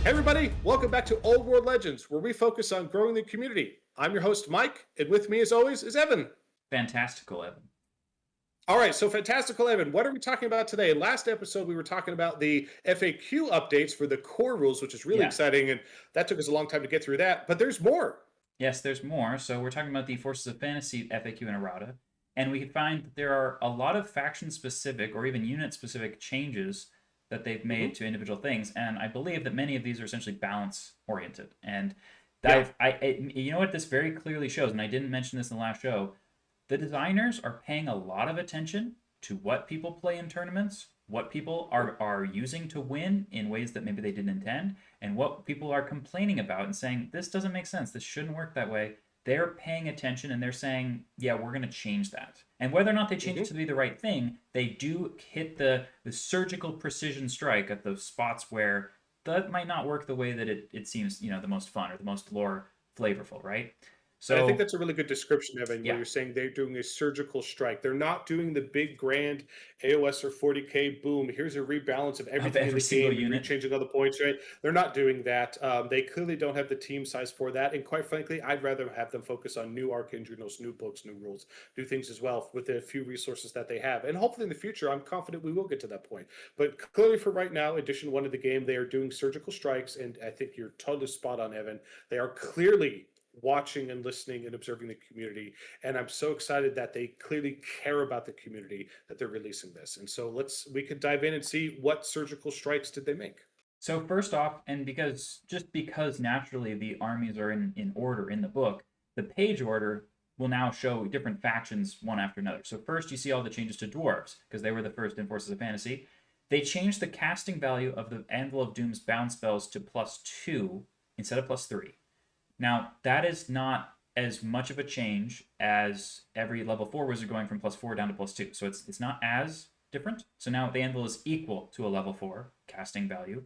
Hey everybody, welcome back to Old World Legends, where we focus on growing the community. I'm your host, Mike, and with me as always is Evan. Fantastical, Evan. All right, so Fantastical Evan, what are we talking about today? Last episode, we were talking about the FAQ updates for the core rules, which is really Yeah. exciting, and that took us a long time to get through that, but there's more. Yes, there's more. So we're talking about the Forces of Fantasy FAQ and Errata, and we find that there are a lot of faction-specific or even unit-specific changes that they've made Mhm. to individual things, and I believe that many of these are essentially balance-oriented. And Yeah. you know what this very clearly shows, and I didn't mention this in the last show. The designers are paying a lot of attention to what people play in tournaments, what people are using to win in ways that maybe they didn't intend, and what people are complaining about and saying, this doesn't make sense, this shouldn't work that way. They're paying attention and they're saying, yeah, we're going to change that. And whether or not they change it Mhm. to be the right thing, they do hit the surgical precision strike at those spots where that might not work the way that it seems, the most fun or the most lore flavorful, right? And I think So, that's a really good description, Evan, where yeah, you're saying they're doing a surgical strike. They're not doing the big grand AOS or 40K boom. Here's a rebalance of of everything in every the single game and unit. rechanging all the points, right? They're not doing that. They clearly don't have the team size for that. And quite frankly, I'd rather have them focus on new Arcane Journals, new books, new rules, do things as well with the few resources that they have. And hopefully in the future, I'm confident we will get to that point. But clearly for right now, edition one of the game, they are doing surgical strikes. And I think you're totally spot on, Evan. They are clearly watching and listening and observing the community, and I'm so excited that they clearly care about the community that they're releasing this. And so we could dive in and see what surgical strikes did they make. So first off, and because naturally the armies are in order in the book, the page order will now show different factions one after another. So first you see all the changes to dwarves, because they were the first in Forces of Fantasy. They changed the casting value of the Anvil of Doom's bound spells to +2 instead of +3. Now, that is not as much of a change as every level 4 wizard going from +4 down to +2. So it's not as different. So now the anvil is equal to a level 4 casting value.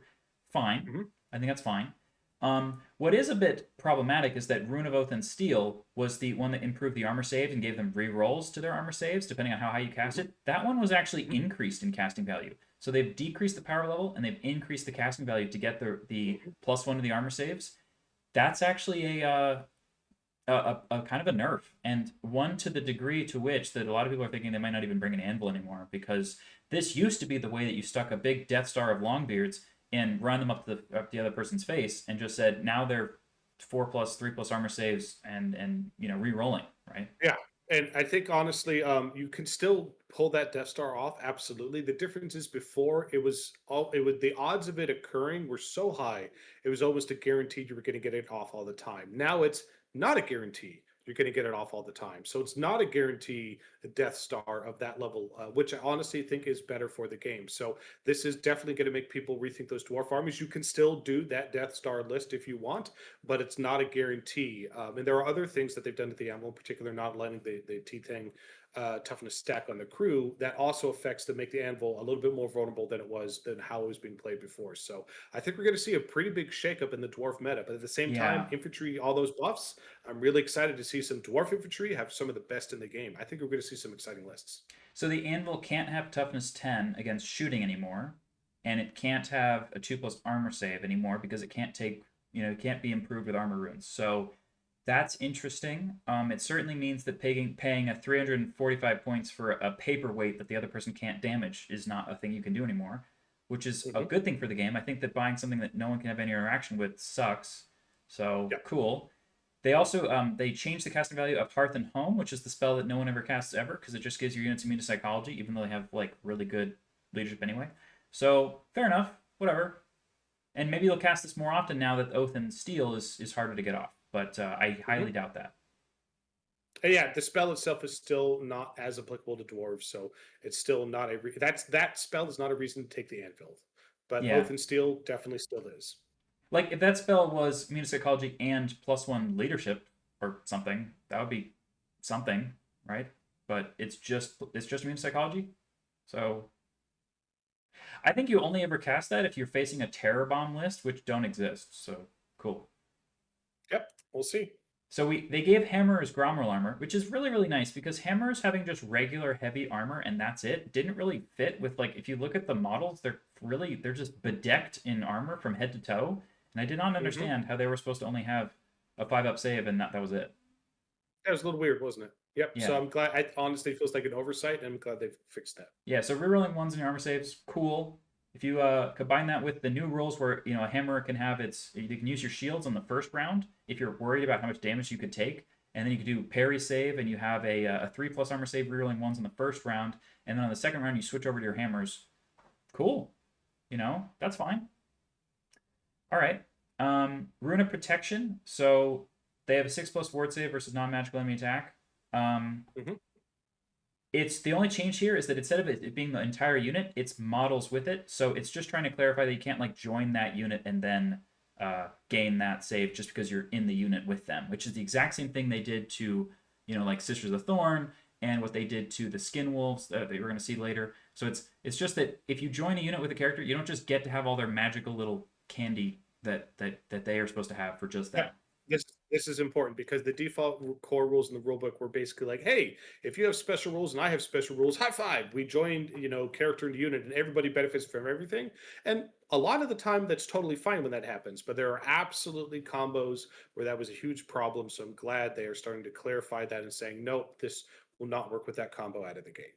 Fine. Mhm. I think that's fine. What is a bit problematic is that Rune of Oath and Steel was the one that improved the armor save and gave them re-rolls to their armor saves, depending on how high you cast Mhm. it. That one was actually Mhm. increased in casting value. So they've decreased the power level and they've increased the casting value to get the Mhm. +1 to the armor saves. That's actually a kind of a nerf, and one to the degree to which that a lot of people are thinking they might not even bring an anvil anymore, because this used to be the way that you stuck a big Death Star of Longbeards and run them up the other person's face and just said now they're 4+3+ armor saves and re-rolling, right? Yeah, and I think honestly, you can still pull that Death Star off. Absolutely. The difference is before it was the odds of it occurring were so high, it was almost a guarantee you were going to get it off all the time. Now it's not a guarantee you're going to get it off all the time. So it's not a guarantee a Death Star of that level, which I honestly think is better for the game. So this is definitely going to make people rethink those dwarf armies. You can still do that Death Star list if you want, but it's not a guarantee. And there are other things that they've done to the ammo, in particular, not letting the T-Thing toughness stack on the crew. That also affects to make the anvil a little bit more vulnerable than how it was being played before. So I think we're going to see a pretty big shakeup in the dwarf meta. But at the same time, Yeah. infantry, all those buffs, I'm really excited to see some dwarf infantry have some of the best in the game. I think we're going to see some exciting lists. So the anvil can't have toughness 10 against shooting anymore, and it can't have a 2+ armor save anymore because it can't take, it can't be improved with armor runes. So that's interesting. It certainly means that paying a 345 points for a paperweight that the other person can't damage is not a thing you can do anymore, which is a Hmm. good thing for the game. I think that buying something that no one can have any interaction with sucks. So Yeah. cool. They also they changed the casting value of Hearth and Home, which is the spell that no one ever casts ever because it just gives your units immune to psychology, even though they have like really good leadership anyway. So fair enough, whatever. And maybe you'll cast this more often now that Oath and Steel is harder to get off, but I highly Hmm. doubt that. And yeah, the spell itself is still not as applicable to dwarves, so it's still not that spell is not a reason to take the anvil, but Yeah, Oath and Steel definitely still is. like if that spell was immune to psychology and +1 leadership or something, that would be something, right? But it's just immune to psychology, so I think you only ever cast that if you're facing a terror bomb list, which don't exist. So cool. Yep, we'll see. So they gave Hammerers Gromrel armor, which is really nice because Hammerers having just regular heavy armor and that's it didn't really fit with, like, if you look at the models, they're just bedecked in armor from head to toe, and And I did not Hmm. understand how they were supposed to only have a 5-up save and that was it. That was a little weird, wasn't it? Yep. So Yeah. I'm glad. It honestly feels like an oversight, and I'm glad they've fixed that. Yeah, so rerolling ones in your armor saves, cool. If you combine that with the new rules where a hammer can have you can use your shields on the first round if you're worried about how much damage you could take, and then you can do parry save, and you have a 3+ armor save rerolling ones in the first round, and then on the second round you switch over to your hammers. Cool, that's fine. All right, Rune of Protection. So they have a 6+ ward save versus non-magical enemy attack. Hmm. It's the only change here is that instead of it being the entire unit, it's models with it. So it's just trying to clarify that you can't like join that unit and then gain that save just because you're in the unit with them, which is the exact same thing they did to, like Sisters of Thorn and what they did to the Skin Wolves that we're going to see later. So it's just that if you join a unit with a character, you don't just get to have all their magical little candy that they are supposed to have for just Yeah. that. This is important because the default core rules in the rulebook were basically like, hey, if you have special rules and I have special rules, high five. We joined, character in the unit, and everybody benefits from everything. And a lot of the time, that's totally fine when that happens. But there are absolutely combos where that was a huge problem. So I'm glad they are starting to clarify that and saying, nope, this will not work with that combo out of the gate.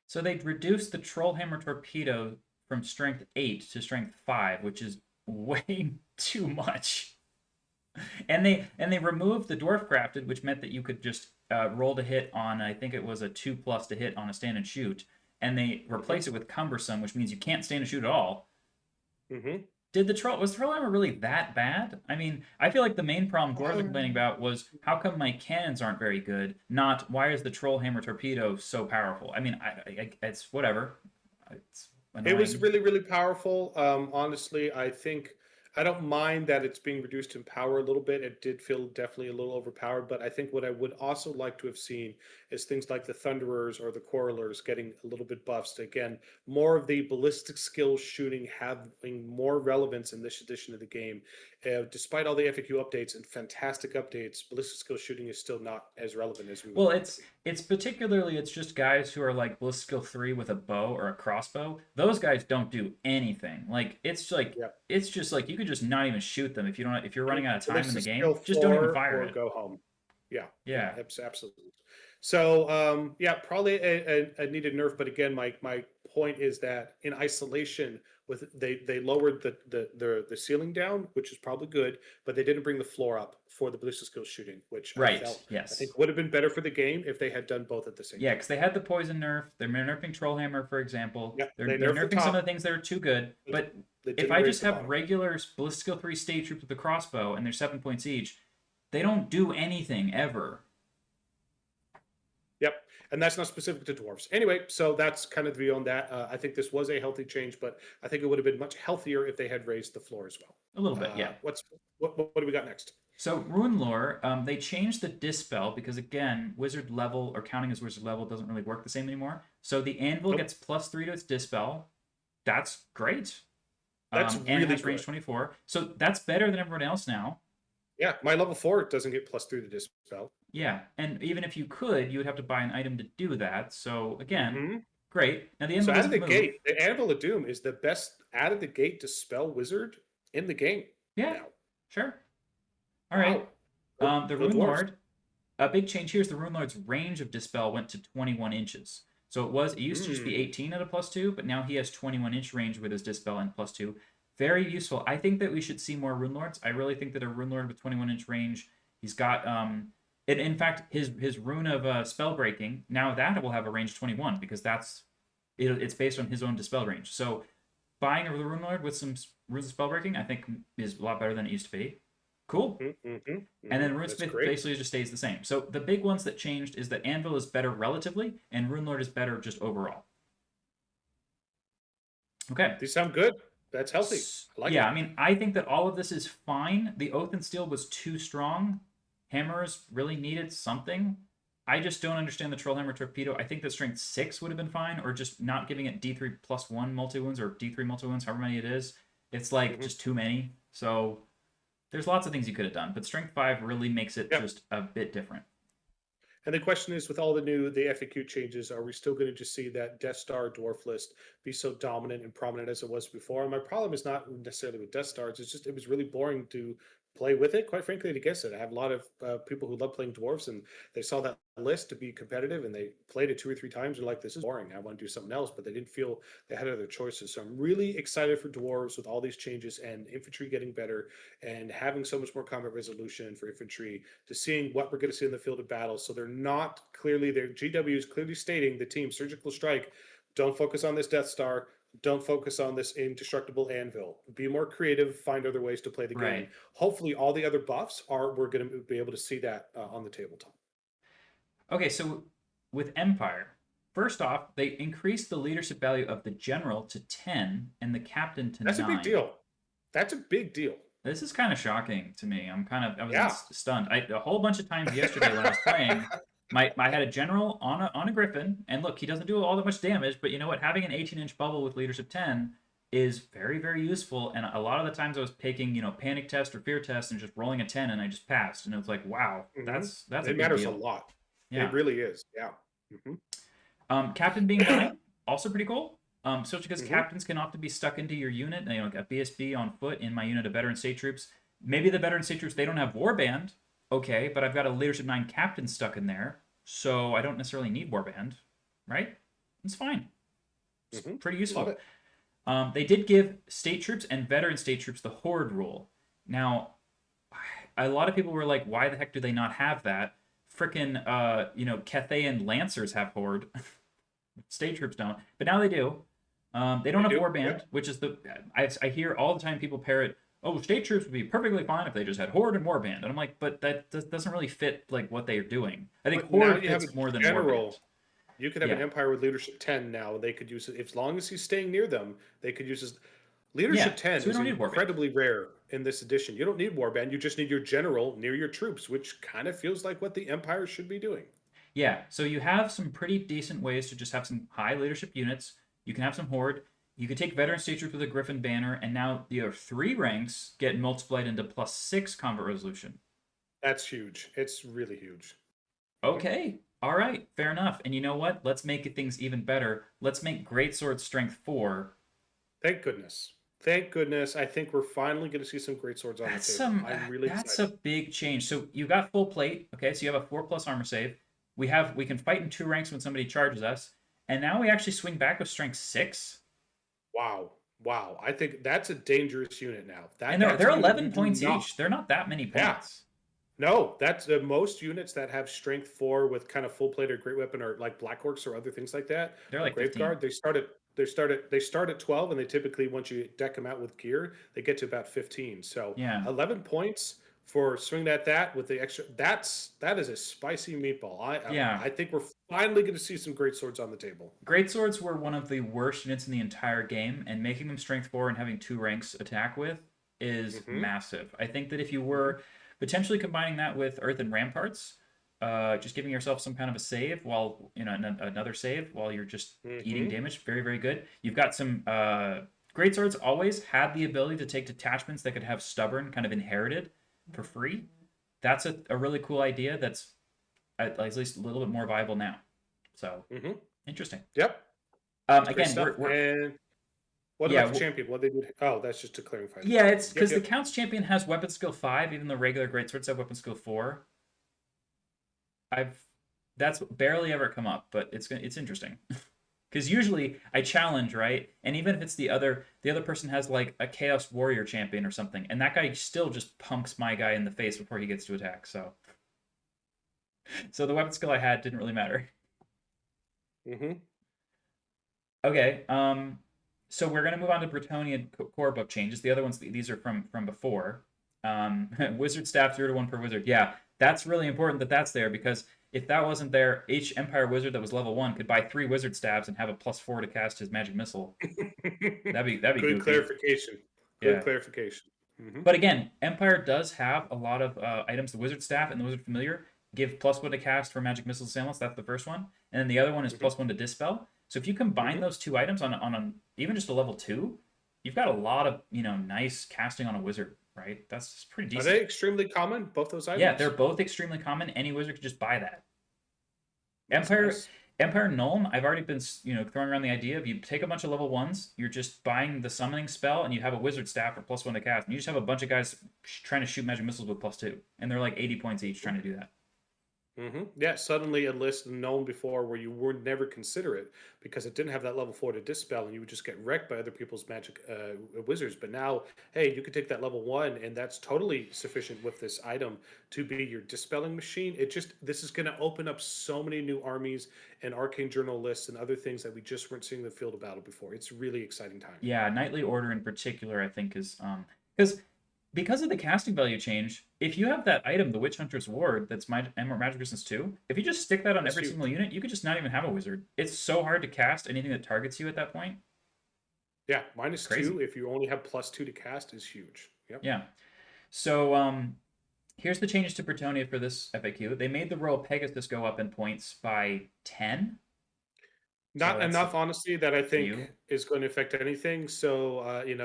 So they reduced the Trollhammer Torpedo from strength 8 to strength 5, which is way too much. And they removed the Dwarf Crafted, which meant that you could just roll to hit on, I think it was a 2+ to hit on a stand and shoot, and they Hmm. replaced it with Cumbersome, which means you can't stand and shoot at all. Hmm. Was Trollhammer really that bad? I mean, I feel like the main problem dwarves are complaining about was how come my cannons aren't very good, not why is the Trollhammer Torpedo so powerful. I mean, it's whatever. It's It was annoying. really, really powerful. Honestly, I think I don't mind that it's being reduced in power a little bit. It did feel definitely a little overpowered, but I think what I would also like to have seen is things like the Thunderers or the Quarrelers getting a little bit buffed. Again, more of the ballistic skill shooting having more relevance in this edition of the game. Despite all the FAQ updates and fantastic updates, ballistic skill shooting is still not as relevant as we would Well, like it to it's be. it's particularly it's just guys who are like Bliss skill 3 with a bow or a crossbow. Those guys don't do anything. Like Yeah. it's just like you could just not even shoot them if you're running out of time in the Ballistic game. skill Just don't even 4 fire or it. go home. Yeah, yeah, Yeah. absolutely. So, yeah, probably a needed nerf. But again, my point is that in isolation, with they lowered the ceiling down, which is probably good, but they didn't bring the floor up for the ballistic skill shooting, which Right. I Yes. think would have been better for the game if they had done both at the same Yeah, time. because they had the poison nerf. They're nerfing Trollhammer, for example. Yeah, They're they they're nerfed the nerfing some of top, the things that are too good. but But they if didn't I raise just the have bottom. regular Bliss skill 3 stage troops with the crossbow and they're 7 points each, they don't do anything ever. Yep, and that's not specific to dwarves. Anyway, so that's kind of the view on that. I think this was a healthy change, but I think it would have been much healthier if they had raised the floor as well. A little bit, yeah. What do we got next? So Ruin Lore, they changed the dispel because again, wizard level or counting as wizard level doesn't really work the same anymore. So the anvil Nope, gets +3 to its dispel. That's great. that's And it really has range good. 24. So that's better than everyone else now. Yeah, my level 4 doesn't get +3 to dispel. Yeah, and even if you could, you would have to buy an item to do that. So again, Hmm. great. Now the So anvil out of doesn't the move. gate, the Anvil of Doom is the best out of the gate dispel wizard in the game Yeah, now. sure. All right. Wow. Go, The go Rune dwarves. Lord. A big change here is the Rune Lord's range of dispel went to 21 inches. So it used to just be Hmm. 18 at a +2, but now he has 21-inch range with his dispel and +2. Very useful. I think that we should see more Rune Lords. I really think that a Rune Lord with 21-inch range, he's got in fact his rune of spell breaking, now that will have a range 21 because it's based on his own dispel range. So buying a Rune Lord with some runes of spell breaking, I think is a lot better than it used to be. Cool. Mm-hmm, mm-hmm, And mm-hmm. then That's RuneSmith great. basically just stays the same. So the big ones that changed is that Anvil is better relatively, and Runelord is better just overall. Okay. These sound good. That's healthy. I like Yeah, it. I mean, I think that all of this is fine. The Oath and Steel was too strong. Hammers really needed something. I just don't understand the Trollhammer Torpedo. I think that Strength 6 would have been fine, or just not giving it D3+1 multi wounds or D3 multi wounds, however many it is. It's like Hmm. just too many. So there's lots of things you could have done, but Strength 5 really makes it Yeah. just a bit different. And the question is, with all the FAQ changes, are we still going to just see that Death Star dwarf list be so dominant and prominent as it was before. And my problem is not necessarily with Death Stars. It's just it was really boring to play with it. Quite frankly, and against it, I have a lot of people who love playing dwarves, and they saw that list to be competitive, and they played it 2 or 3 times. And like, this is boring. I want to do something else, but they didn't feel they had other choices. So I'm really excited for dwarves with all these changes and infantry getting better and having so much more combat resolution for infantry, to seeing what we're going to see in the field of battle. So they're not clearly, their GW is clearly stating the team surgical strike. Don't focus on this Death Star. Don't focus on this indestructible anvil. Be more creative. Find other ways to play the game. Right. Hopefully, all the other buffs are. We're going to be able to see that on the tabletop. Okay, so with Empire, first off, they increased the leadership value of the general to 10 and the captain to That's 9. a big deal. That's a big deal. This is kind of shocking to me. I was Yeah. stunned. A whole bunch of times yesterday when I was playing, I had a general on a griffin, and look, he doesn't do all that much damage, but you know what? Having an 18-inch bubble with leadership 10 is very, very useful. And a lot of the times I was taking, panic test or fear test and just rolling a 10 and I just passed. And it was like, wow, that's a It big matters a deal. lot. Yeah. It really is. Yeah. Captain being 9, also pretty cool. Especially because Mhm. captains can often be stuck into your unit. Got BSB on foot in my unit of veteran state troops. Maybe the veteran state troops, they don't have warband. Okay, but I've got a leadership 9 captain stuck in there, so I don't necessarily need warband, right? It's fine. It's pretty Love useful. it. They did give state troops and veteran state troops the horde rule. Now, a lot of people were like, why the heck do they not have that? Frickin' Cathayan Lancers have horde. State troops don't, but now they do. They don't have do, warband, yep. which is I hear all the time people pair it. Oh, state troops would be perfectly fine if they just had horde and warband, and I'm like, but that doesn't really fit like what they are doing. I think But now horde you have fits a more than general. warband. You could have an Yeah, empire with leadership 10 now. They could use it as long as he's staying near them. They could use his yeah. leadership 10 So we is don't need warband. incredibly rare in this edition. You don't need warband. You just need your general near your troops, which kind of feels like what the empire should be doing. Yeah, so you have some pretty decent ways to just have some high leadership units. You can have some horde. You could take veteran state troops with a griffin banner, and now your 3 ranks get multiplied into +6 combat resolution. That's huge. It's really huge. Okay. All right. Fair enough. And you know what? Let's make things even better. Let's make Greatsword Strength 4. Thank goodness. Thank goodness. I think we're finally going to see some great swords on the table. I'm really That's a excited. big change. So you got full plate. Okay, so you have a 4+ armor save. We can fight in 2 ranks when somebody charges us. And now we actually swing back with strength 6. Wow. Wow. I think that's a dangerous unit now. And That's they're a unit you 11 do points not. each. They're not that many Yeah. points. No, that's the most units that have strength 4 with kind of full plate or great weapon, or like black orcs or other things like that. They're Or like grave 15. guard. They start at 12, and they typically, once you deck them out with gear, they get to about 15. So Yeah. 11 points for swinging at that with the extra. That is a spicy meatball. Yeah. I think we're finally going to see some great swords on the table. Greatswords were one of the worst units in the entire game, and making them strength 4 and having 2 ranks attack with is Hmm. massive. I think that if you Hmm. were potentially combining that with Earthen Ramparts, just giving yourself some kind of a save while, another save while you're just eating Hmm. damage, very, very good. You've got some Greatswords always had the ability to take detachments that could have stubborn kind of inherited for free. That's a really cool idea that's at least a little bit more viable now. So Hmm. interesting. Yep. Great Again, stuff. we're And what yeah, about the champion? What they do? Oh, that's just to clarify the yeah. It's champion. Yep. because the Yep. Count's champion has weapon skill 5, even though regular greatswords have weapon skill 4. I've That's barely ever come up, but it's interesting because usually I challenge, right, and even if it's the other person has like a chaos warrior champion or something, and that guy still just punks my guy in the face before he gets to attack. So the weapon skill I had didn't really matter. Hmm. Okay. So we're gonna move on to Brettonia core book changes. The other ones, these are from before. Wizard staff 0 to 1 per wizard. Yeah, that's really important that that's there because if that wasn't there, each Empire wizard that was level 1 could buy 3 wizard staffs and have a +4 to cast his magic missile. That'd be Good goofy. clarification. Good Yeah. clarification. Hmm. But again, Empire does have a lot of items. The Wizard Staff and the Wizard Familiar give +1 to cast for magic missiles assailants. That's the first one, and then the other one is Hmm. +1 to dispel. So if you combine Hmm. those 2 items on even just a level 2, you've got a lot of nice casting on a wizard, right? That's pretty Are decent. they extremely common? Both those Yeah, they're items. both extremely common. Any wizard could just buy that. That's Empire nice. Empire Nuln, I've already been, throwing around the idea of you take a bunch of level ones, you're just buying the summoning spell, and you have a wizard staff for +1 to cast, and you just have a bunch of guys trying to shoot magic missiles with +2, and they're like 80 points each trying to do that. Yeah, suddenly a list known before where you would never consider it because it didn't have that level 4 to dispel, and you would just get wrecked by other people's magic wizards. But now, hey, you could take that level 1, and that's totally sufficient with this item to be your dispelling machine. This is going to open up so many new armies and arcane journal lists and other things that we just weren't seeing in the field of battle before. It's a really exciting time. Yeah, Knightly Order in particular, I think is because of the casting value change. If you have that item, the Witch Hunter's Ward, that's magic resistance 2, if you just stick that on That's every huge. single unit, you could just not even have a wizard. It's so hard to cast anything that targets you at that point. Yeah, Crazy. -2 if you only have +2 to cast is huge. Yep. Yeah. So here's the changes to Brettonia for this FAQ. They made the Royal Pegasus go up in points by 10. So Not that's enough, honestly, that I few. think is going to affect anything. So, It's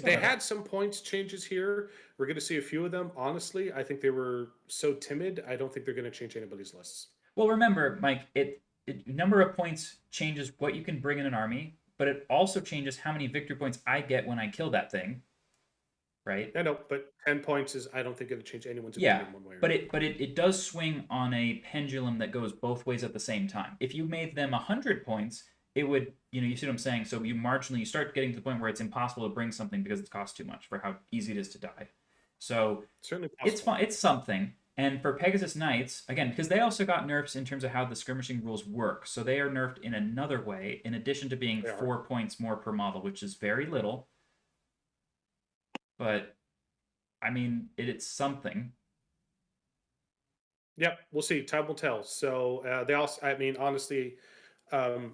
they whatever. had some points changes here. We're going to see a few of them. Honestly, I think they were so timid. I don't think they're going to change anybody's lists. Well, remember, Mike, it number of points changes what you can bring in an army, but it also changes how many victory points I get when I kill that thing, right? I know, but 10 points is, I don't think, going to change anyone's Yeah, opinion one way or but another. it does swing on a pendulum that goes both ways at the same time. If you made them 100 points, it would, you see what I'm saying? So you start getting to the point where it's impossible to bring something because it costs too much for how easy it is to die. So Certainly it's possible. fun. It's something. And for Pegasus Knights, again, because they also got nerfs in terms of how the skirmishing rules work. So they are nerfed in another way, in addition to being They are. 4 points more per model, which is very little. But I mean, it's something. Yep, we'll see. Time will tell. So they also, I mean, honestly,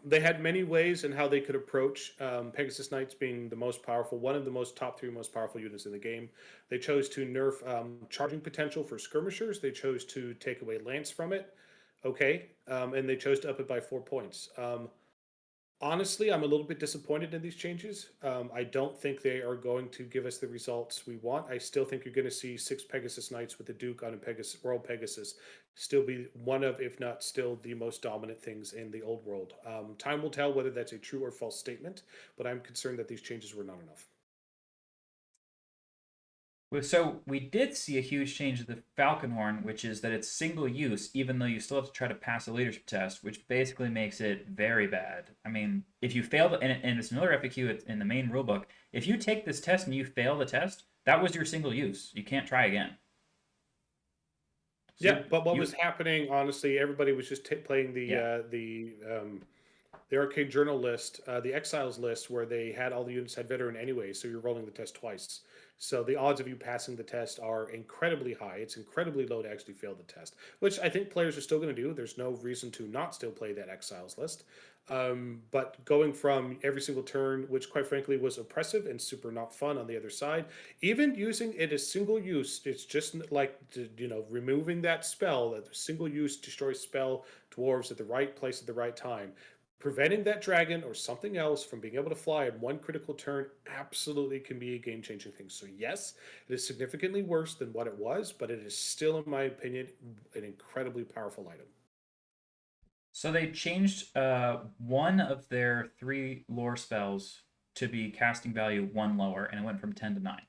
they had many ways in how they could approach Pegasus Knights being the most powerful, one of the top 3 most powerful units in the game. They chose to nerf charging potential for skirmishers. They chose to take away lance from it. Okay, and they chose to up it by 4 points. Honestly, I'm a little bit disappointed in these changes. I don't think they are going to give us the results we want. I still think you're going to see 6 Pegasus Knights with the Duke on a Royal Pegasus still be one of, if not still, the most dominant things in the old world. Time will tell whether that's a true or false statement, but I'm concerned that these changes were not enough. So we did see a huge change of the Falcon Horn, which is that it's single use, even though you still have to try to pass a leadership test, which basically makes it very bad. I mean, if you fail, and it's another FAQ in the main rulebook, if you take this test and you fail the test, that was your single use. You can't try again. So Yeah, but what was happening, honestly, everybody was just playing yeah. the Arcane Journal list, the Exiles list, where they had all the units had veteran anyway, so you're rolling the test twice. So the odds of you passing the test are incredibly high. It's incredibly low to actually fail the test, which I think players are still going to do. There's no reason to not still play that Exiles list. But going from every single turn, which quite frankly was oppressive and super not fun on the other side, even using it as single use, it's just like, removing that spell, that single use destroy spell dwarves at the right place at the right time. Preventing that dragon or something else from being able to fly in one critical turn absolutely can be a game changing thing. So, yes, it is significantly worse than what it was, but it is still, in my opinion, an incredibly powerful item. So they changed one of their 3 lore spells to be casting value 1 lower, and it went from 10 to 9.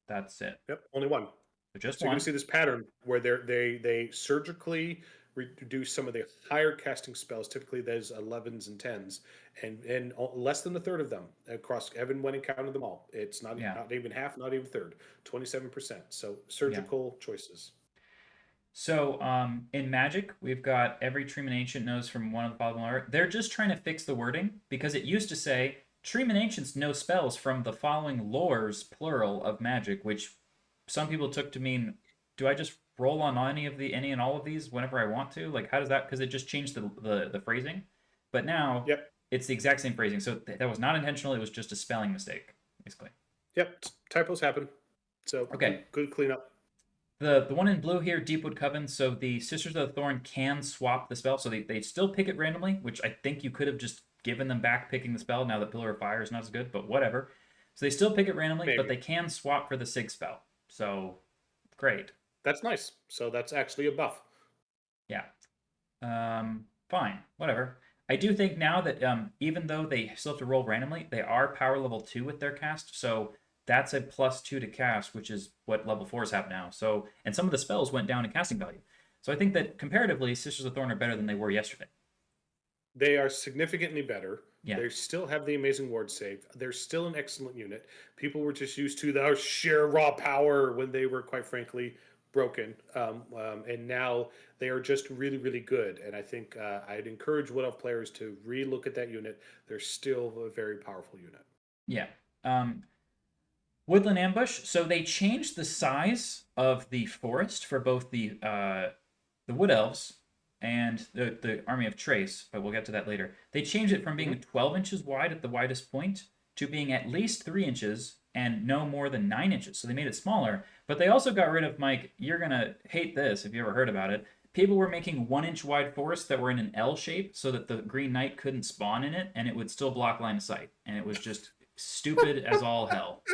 That's it. Yep, only one. So just So you're going one. to see this pattern where they surgically reduce some of the higher casting spells, typically those 11s and 10s, and less than a third of them across. Evan went and counted them all. It's not Yeah. not even half, not even a third, 27%. So Yeah. surgical choices. So in Magic, we've got every Treeman Ancient knows from one of the following lore. They're just trying to fix the wording because it used to say Treeman Ancients know spells from the following lores, plural, of Magic, which some people took to mean, do I just roll on any and all of these whenever I want to? Like, how does that? Because it just changed the phrasing, but now Yep. it's the exact same phrasing. So that was not intentional. It was just a spelling mistake, basically. Yep. Typos happen. So Okay. good cleanup. The one in blue here, Deepwood Coven, so the Sisters of the Thorn can swap the spell, so they still pick it randomly, which I think you could have just given them back picking the spell now that Pillar of Fire is not as good, but whatever. So they still pick it randomly, but Maybe they can swap for the Sig spell. So great. that's nice. So that's actually a buff. Yeah. Um, fine, whatever. I do think now that even though they still have to roll randomly, they are power level 2 with their cast, so that's a +2 to cast, which is what level 4s have now. So, and some of the spells went down in casting value. So I think that comparatively, Sisters of Thorn are better than they were yesterday. They are significantly better. Yeah. They still have the amazing ward save. They're still an excellent unit. People were just used to the sheer raw power when they were, quite frankly, broken. And now they are just really, really good. And I think I'd encourage Wood Elf players to re-look at that unit. They're still a very powerful unit. Yeah. Woodland Ambush. So they changed the size of the forest for both the Wood Elves and the Army of Trace, but we'll get to that later. They changed it from being 12 inches wide at the widest point to being at least 3 inches and no more than 9 inches. So they made it smaller, but they also got rid of, Mike, you're going to hate this if you ever heard about it. People were making 1-inch wide forests that were in an L shape so that the Green Knight couldn't spawn in it and it would still block line of sight. And it was just stupid as all hell.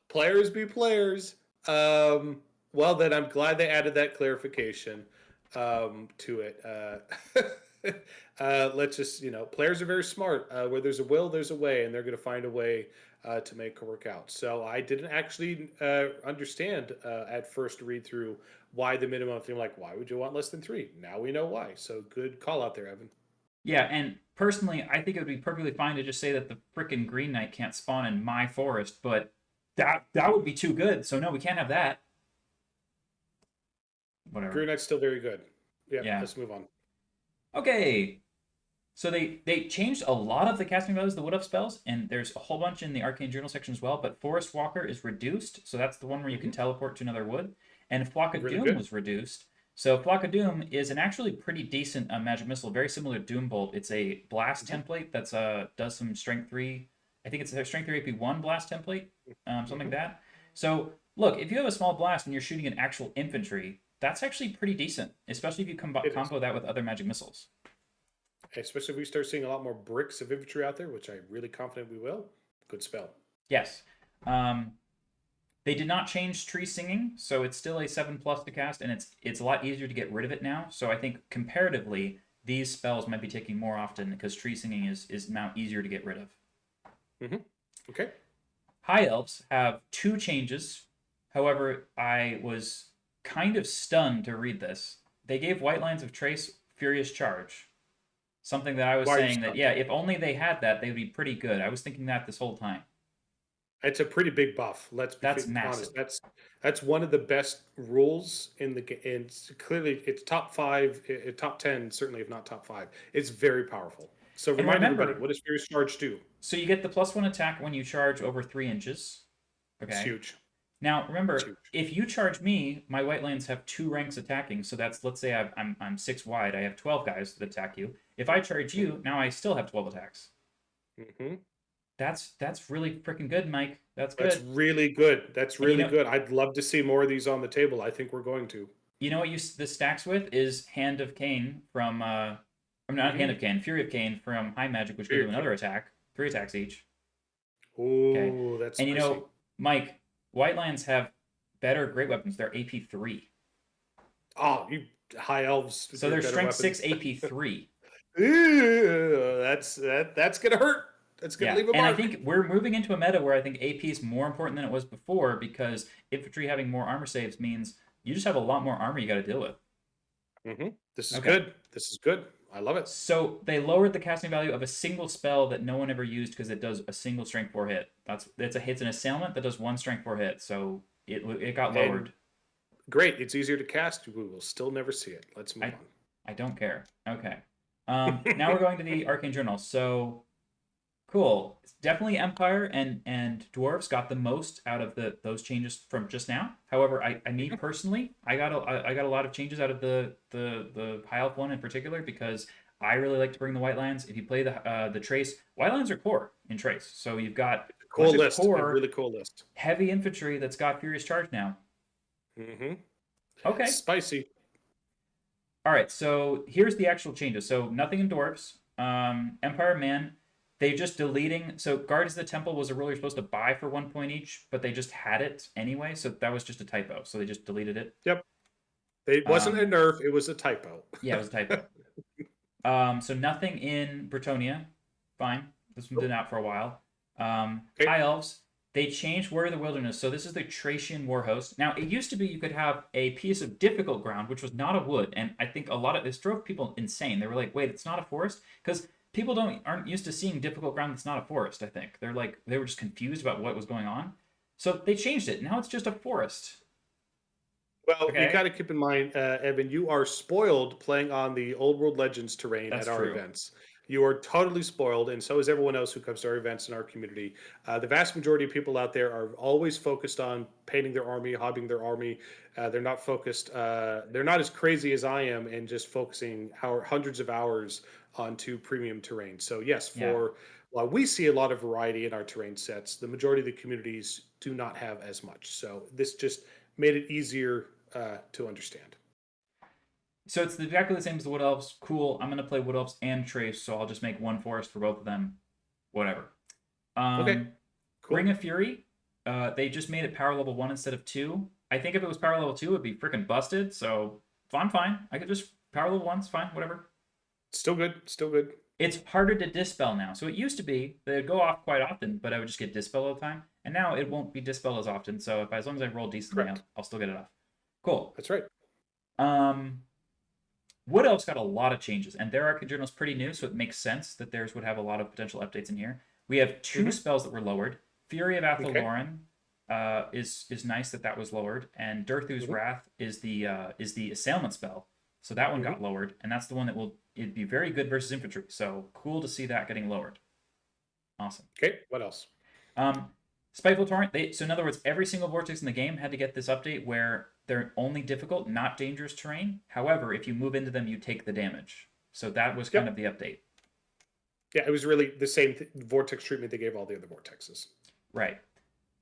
Players be players. Well, then I'm glad they added that clarification to it. Let's just, players are very smart. Where there's a will, there's a way, and they're going to find a way to make it work out. So I didn't actually understand at first read through why the minimum thing. Like, why would you want less than 3? Now we know why. So good call out there, Evan. Yeah, and personally, I think it would be perfectly fine to just say that the frickin' Green Knight can't spawn in my forest, but that would be too good. So no, we can't have that. Whatever. Green Knight's still very good. Yeah. Let's move on. Okay. So they changed a lot of the casting values of the Wood Elf spells, and there's a whole bunch in the Arcane Journal section as well, but Forest Walker is reduced, so that's the one where you can teleport to another wood. And Flock of Doom was reduced. So Flock of Doom is an actually pretty decent magic missile, very similar to Doombolt. It's a blast template that's does some strength 3. I think it's a strength 3 AP1 blast template, something like that. So look, if you have a small blast and you're shooting an actual infantry, that's actually pretty decent, especially if you combo that with other magic missiles. Especially if we start seeing a lot more bricks of infantry out there, which I'm really confident we will. Good spell. Yes. They did not change Tree Singing, so it's still a 7+ to cast, and it's a lot easier to get rid of it now. So I think comparatively, these spells might be taking more often because Tree Singing is now easier to get rid of. Okay. High Elves have 2 changes. However, I was kind of stunned to read this. They gave White Lines of Trace Furious Charge. Something that I was saying that, yeah, if only they had that, they'd be pretty good. I was thinking that this whole time. It's a pretty big buff. That's massive. Honest. That's one of the best rules in the game. And clearly, it's top 5, top 10, certainly if not top 5. It's very powerful. So remind everybody, what does Furious Charge do? So you get the +1 attack when you charge over 3 inches. Okay. It's huge. Now remember, if you charge me, my White Lands have 2 ranks attacking. So that's, let's say I'm 6 wide. I have 12 guys that attack you. If I charge you, now I still have 12 attacks. That's really freaking good, Mike. That's good. That's really good. That's really good. I'd love to see more of these on the table. I think we're going to. You know what this stacks with is Hand of Cain from not Hand of Cain, Fury of Cain from High Magic, which gives you another attack, 3 attacks each. Ooh, that's and spicy. Mike, White Lions have better great weapons. They're AP3. Oh, you High Elves. So they're Strength 6 AP3. That's gonna hurt. That's gonna leave a mark. And I think we're moving into a meta where I think AP is more important than it was before because infantry having more armor saves means you just have a lot more armor you got to deal with. This is good. This is good. I love it. So they lowered the casting value of a single spell that no one ever used because it does a single strength 4 hit. It's an assailment that does 1 strength 4 hit. So it got lowered. Great. It's easier to cast. We will still never see it. Let's move on. I don't care. Okay. Now we're going to the Arcane Journal. So cool. It's definitely Empire and Dwarves got the most out of those changes from just now. However, me personally, I got a lot of changes out of the High Elf one in particular because I really like to bring the White Lands. If you play the Trace, White Lands are core in Trace. So you've got a really cool list. Heavy infantry that's got Furious Charge now. Okay. Spicy. All right, so here's the actual changes. So nothing in Dwarves. Empire Man, they just deleting. So Guards of the Temple was a rule you're supposed to buy for 1 point each, but they just had it anyway. So that was just a typo. So they just deleted it. Yep. It wasn't a Um, nerf, it was a typo. yeah, it was a typo. So nothing in Brettonia. Fine. This one's been out for a while. Okay. High Elves. They changed Warrior of the Wilderness. So this is the Tracian war host. Now, it used to be you could have a piece of difficult ground, which was not a wood. And I think a lot of this drove people insane. They were like, wait, it's not a forest? Because people aren't used to seeing difficult ground that's not a forest, I think. They were just confused about what was going on. So they changed it. Now it's just a forest. Well, you got Okay. to keep in mind, Evan, you are spoiled playing on the Old World Legends terrain That's at our true. events. You are totally spoiled, and so is everyone else who comes to our events in our community. The vast majority of people out there are always focused on painting their army, hobbying their army. They're not focused. They're not as crazy as I am, and just focusing hundreds of hours onto premium terrain. So yes, Yeah. while we see a lot of variety in our terrain sets, the majority of the communities do not have as much. So this just made it easier to understand. So it's exactly the same as the Wood Elves. Cool. I'm gonna play Wood Elves and Trace, so I'll just make one forest for both of them. Whatever. Okay, Um, Ring cool. of Fury. They just made it power level 1 instead of 2. I think if it was power level 2, it'd be freaking busted. So I'm fine. I could just power level 1. It's fine. Whatever. Still good. Still good. It's harder to dispel now. So it used to be that it'd go off quite often, but I would just get dispel all the time. And now it won't be dispel as often. So as long as I roll decently, Correct. I'll still get it off. Cool. That's right. Um, Wood Elves got a lot of changes, and their Arcane Journal is pretty new, so it makes sense that theirs would have a lot of potential updates in here. We have two Hmm. spells that were lowered. Fury of Okay. Athaloran is nice that was lowered, and Durthu's Hmm. Wrath is the assailment spell, so that one Hmm. got lowered, and that's the one that it'd be very good versus infantry. So cool to see that getting lowered. Awesome. Okay. What else? Um, Spiteful Torrent. So in other words, every single vortex in the game had to get this update where they're only difficult, not dangerous terrain. However, if you move into them, you take the damage. So that was kind Yep. of the update. Yeah, it was really the same vortex treatment they gave all the other vortexes. Right.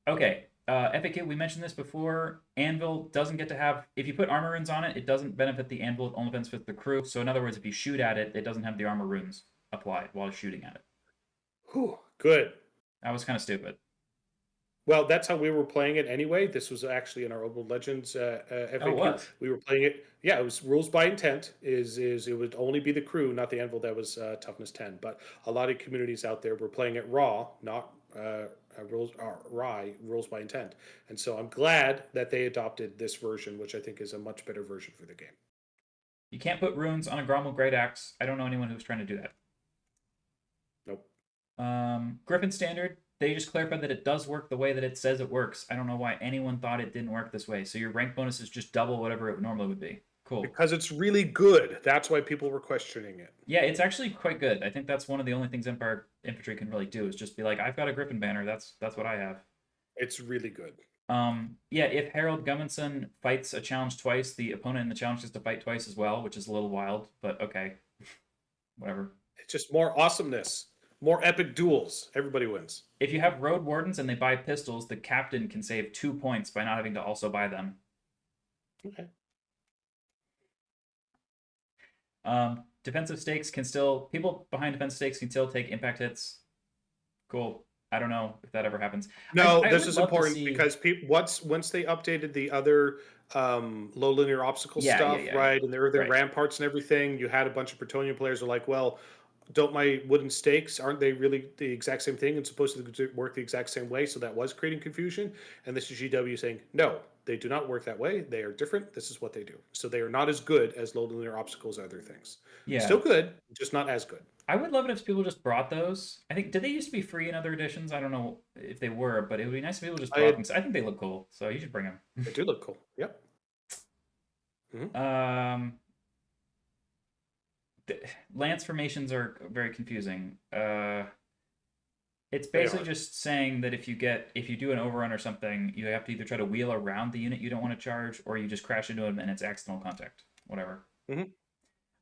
Okay. FAQ, we mentioned this before. Anvil doesn't get to have, if you put armor runes on it, it doesn't benefit the anvil, it only benefits the crew. So in other words, if you shoot at it, it doesn't have the armor runes applied while shooting at it. Whew, good. That was kind of stupid. Well, that's how we were playing it anyway. This was actually in our Old World Legends Oh, it FAQ. was. We were playing it. Yeah, it was rules by intent. Is it would only be the crew, not the anvil, that was toughness 10. But a lot of communities out there were playing it raw, not rules by intent. And so I'm glad that they adopted this version, which I think is a much better version for the game. You can't put runes on a Grommel Great Axe. I don't know anyone who's trying to do that. Nope. Griffin Standard, they just clarified that it does work the way that it says it works. I don't know why anyone thought it didn't work this way. So your rank bonus is just double whatever it normally would be. Cool. Because it's really good. That's why people were questioning it. Yeah, it's actually quite good. I think that's one of the only things Empire Infantry can really do is just be like, I've got a Griffin banner. That's what I have. It's really good. Yeah, if Harold Gummonson fights a challenge twice, the opponent in the challenge gets to fight twice as well, which is a little wild, but okay. Whatever. It's just more awesomeness, more epic duels. Everybody wins. If you have Road Wardens and they buy pistols, the captain can save 2 points by not having to also buy them. Okay. Defensive stakes people behind defensive stakes can still take impact hits. Cool. I don't know if that ever happens. No, I this would is love to important see. because people once they updated the other low linear obstacle stuff, Yeah. right, and there were their Right. ramparts and everything, you had a bunch of Bretonian players who are like, well, don't my wooden stakes, aren't they really the exact same thing and supposed to work the exact same way? So that was creating confusion. And this is GW saying, no, they do not work that way. They are different. This is what they do. So they are not as good as low linear obstacles or other things. Yeah. Still good, just not as good. I would love it if people just brought those. I think did they used to be free in other editions? I don't know if they were, but it would be nice if people just brought them. I think they look cool, so you should bring them. They do look cool. Yep. Mm-hmm. Lance formations are very confusing. It's basically just saying that if you do an overrun or something, you have to either try to wheel around the unit you don't want to charge, or you just crash into them and it's accidental contact. Whatever. Mm-hmm.